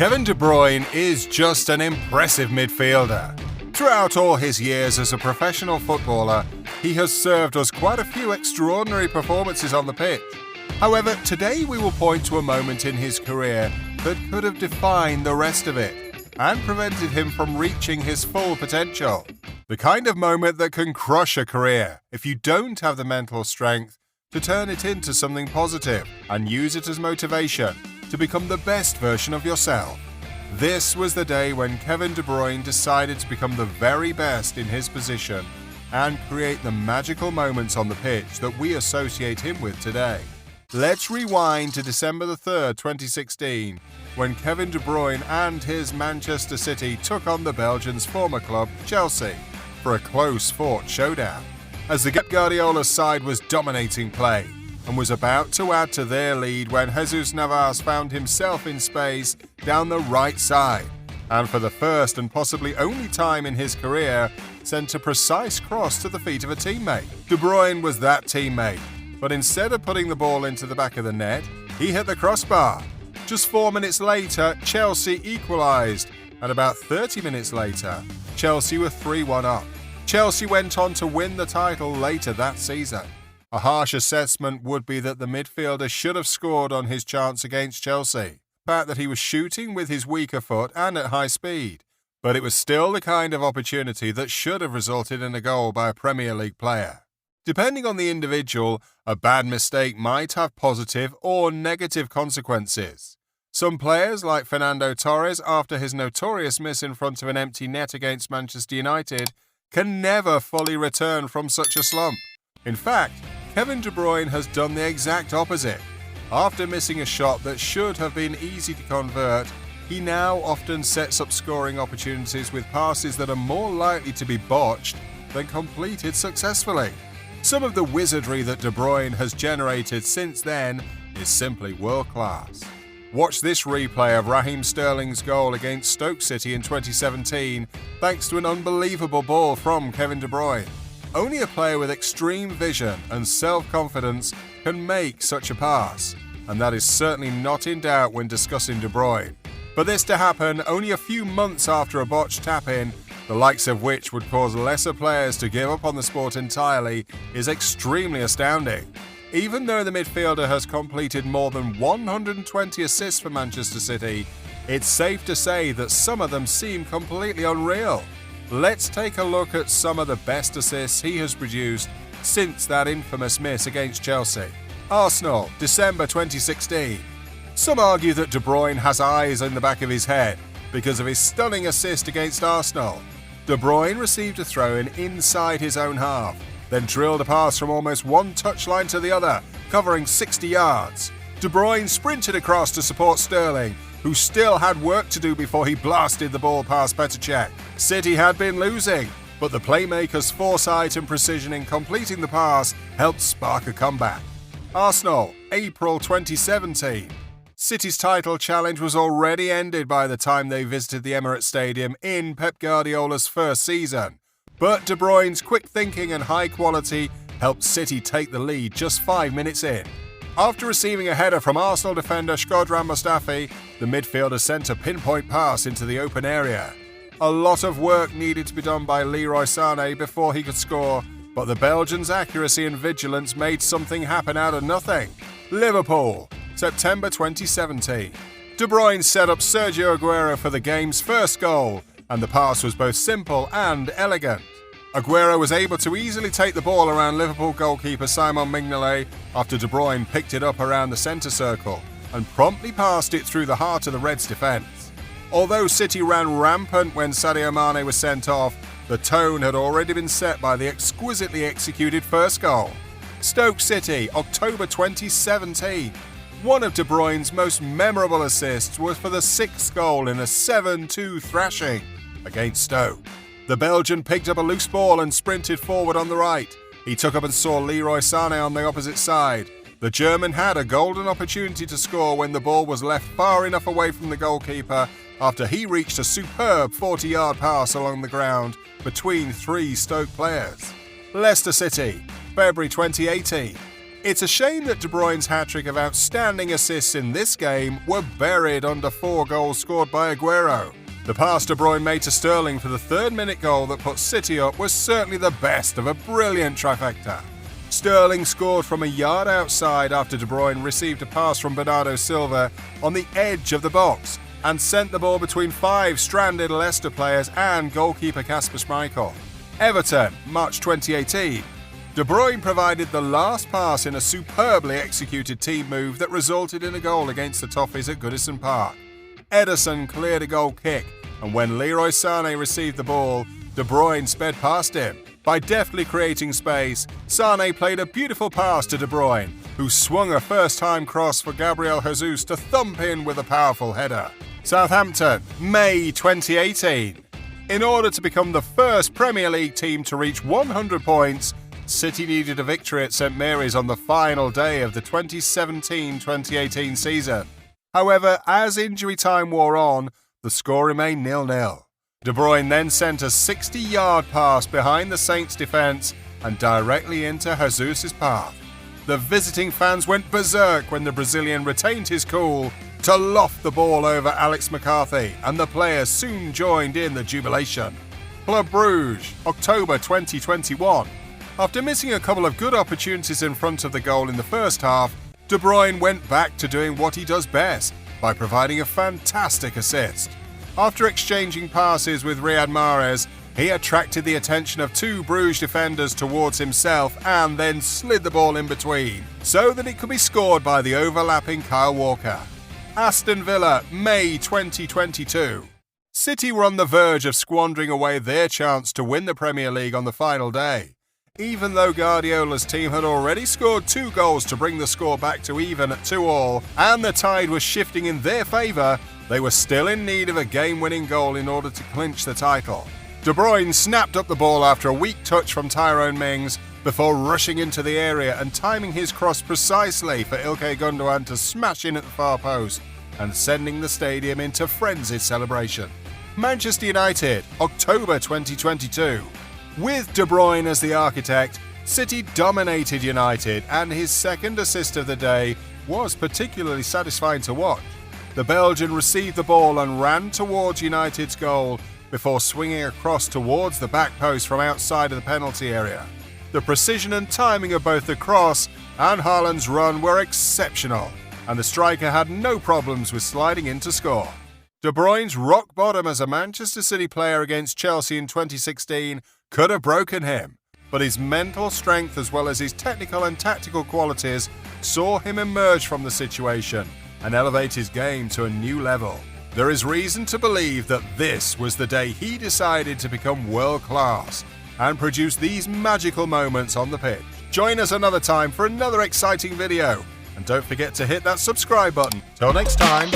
Kevin De Bruyne is just an impressive midfielder. Throughout all his years as a professional footballer, he has served us quite a few extraordinary performances on the pitch. However, today we will point to a moment in his career that could have defined the rest of it and prevented him from reaching his full potential. The kind of moment that can crush a career if you don't have the mental strength to turn it into something positive and use it as motivation to become the best version of yourself. This was the day when Kevin De Bruyne decided to become the very best in his position and create the magical moments on the pitch that we associate him with today. Let's rewind to December 3rd, 2016, when Kevin De Bruyne and his Manchester City took on the Belgian's former club, Chelsea, for a close-fought showdown, as the Pep Guardiola's side was dominating play and was about to add to their lead when Jesus Navas found himself in space down the right side, and for the first and possibly only time in his career, sent a precise cross to the feet of a teammate. De Bruyne was that teammate, but instead of putting the ball into the back of the net, he hit the crossbar. Just 4 minutes later, Chelsea equalised, and about 30 minutes later, Chelsea were 3-1 up. Chelsea went on to win the title later that season. A harsh assessment would be that the midfielder should have scored on his chance against Chelsea, the fact that he was shooting with his weaker foot and at high speed, but it was still the kind of opportunity that should have resulted in a goal by a Premier League player. Depending on the individual, a bad mistake might have positive or negative consequences. Some players, like Fernando Torres after his notorious miss in front of an empty net against Manchester United, can never fully return from such a slump. In fact, Kevin De Bruyne has done the exact opposite. After missing a shot that should have been easy to convert, he now often sets up scoring opportunities with passes that are more likely to be botched than completed successfully. Some of the wizardry that De Bruyne has generated since then is simply world-class. Watch this replay of Raheem Sterling's goal against Stoke City in 2017 thanks to an unbelievable ball from Kevin De Bruyne. Only a player with extreme vision and self-confidence can make such a pass, and that is certainly not in doubt when discussing De Bruyne. For this to happen only a few months after a botched tap-in, the likes of which would cause lesser players to give up on the sport entirely, is extremely astounding. Even though the midfielder has completed more than 120 assists for Manchester City, it's safe to say that some of them seem completely unreal. Let's take a look at some of the best assists he has produced since that infamous miss against Chelsea. Arsenal, December 2016. Some argue that De Bruyne has eyes in the back of his head because of his stunning assist against Arsenal. De Bruyne received a throw-in inside his own half, then drilled a pass from almost one touchline to the other, covering 60 yards. De Bruyne sprinted across to support Sterling, who still had work to do before he blasted the ball past Petr Cech. City had been losing, but the playmaker's foresight and precision in completing the pass helped spark a comeback. Arsenal, April 2017. City's title challenge was already ended by the time they visited the Emirates Stadium in Pep Guardiola's first season. But De Bruyne's quick thinking and high quality helped City take the lead just 5 minutes in. After receiving a header from Arsenal defender Shkodran Mustafi, the midfielder sent a pinpoint pass into the open area. A lot of work needed to be done by Leroy Sané before he could score, but the Belgians' accuracy and vigilance made something happen out of nothing. Liverpool, September 2017. De Bruyne set up Sergio Aguero for the game's first goal, and the pass was both simple and elegant. Aguero was able to easily take the ball around Liverpool goalkeeper Simon Mignolet after De Bruyne picked it up around the centre circle and promptly passed it through the heart of the Reds' defence. Although City ran rampant when Sadio Mane was sent off, the tone had already been set by the exquisitely executed first goal. Stoke City, October 2017. One of De Bruyne's most memorable assists was for the 6th goal in a 7-2 thrashing against Stoke. The Belgian picked up a loose ball and sprinted forward on the right. He took up and saw Leroy Sané on the opposite side. The German had a golden opportunity to score when the ball was left far enough away from the goalkeeper after he reached a superb 40-yard pass along the ground between 3 Stoke players. Leicester City, February 2018. It's a shame that De Bruyne's hat-trick of outstanding assists in this game were buried under 4 goals scored by Aguero. The pass De Bruyne made to Sterling for the 3rd-minute goal that put City up was certainly the best of a brilliant trifecta. Sterling scored from a yard outside after De Bruyne received a pass from Bernardo Silva on the edge of the box and sent the ball between 5 stranded Leicester players and goalkeeper Kasper Schmeichel. Everton, March 2018. De Bruyne provided the last pass in a superbly executed team move that resulted in a goal against the Toffees at Goodison Park. Ederson cleared a goal kick, and when Leroy Sané received the ball, De Bruyne sped past him. By deftly creating space, Sané played a beautiful pass to De Bruyne, who swung a first-time cross for Gabriel Jesus to thump in with a powerful header. Southampton, May 2018. In order to become the first Premier League team to reach 100 points, City needed a victory at St Mary's on the final day of the 2017-2018 season. However, as injury time wore on, the score remained 0-0. De Bruyne then sent a 60-yard pass behind the Saints' defence and directly into Jesus' path. The visiting fans went berserk when the Brazilian retained his cool to loft the ball over Alex McCarthy, and the players soon joined in the jubilation. Club Brugge, October 2021. After missing a couple of good opportunities in front of the goal in the first half, De Bruyne went back to doing what he does best by providing a fantastic assist. After exchanging passes with Riyad Mahrez, he attracted the attention of 2 Bruges defenders towards himself and then slid the ball in between, so that it could be scored by the overlapping Kyle Walker. Aston Villa, May 2022. City were on the verge of squandering away their chance to win the Premier League on the final day. Even though Guardiola's team had already scored 2 goals to bring the score back to even at 2-2, and the tide was shifting in their favour, they were still in need of a game-winning goal in order to clinch the title. De Bruyne snapped up the ball after a weak touch from Tyrone Mings before rushing into the area and timing his cross precisely for Ilkay Gundogan to smash in at the far post and sending the stadium into frenzied celebration. Manchester United, October 2022. With De Bruyne as the architect, City dominated United, and his 2nd assist of the day was particularly satisfying to watch. The Belgian received the ball and ran towards United's goal before swinging across towards the back post from outside of the penalty area. The precision and timing of both the cross and Haaland's run were exceptional, and the striker had no problems with sliding in to score. De Bruyne's rock bottom as a Manchester City player against Chelsea in 2016 could have broken him, but his mental strength as well as his technical and tactical qualities saw him emerge from the situation and elevate his game to a new level. There is reason to believe that this was the day he decided to become world-class and produce these magical moments on the pitch. Join us another time for another exciting video, and don't forget to hit that subscribe button. Till next time.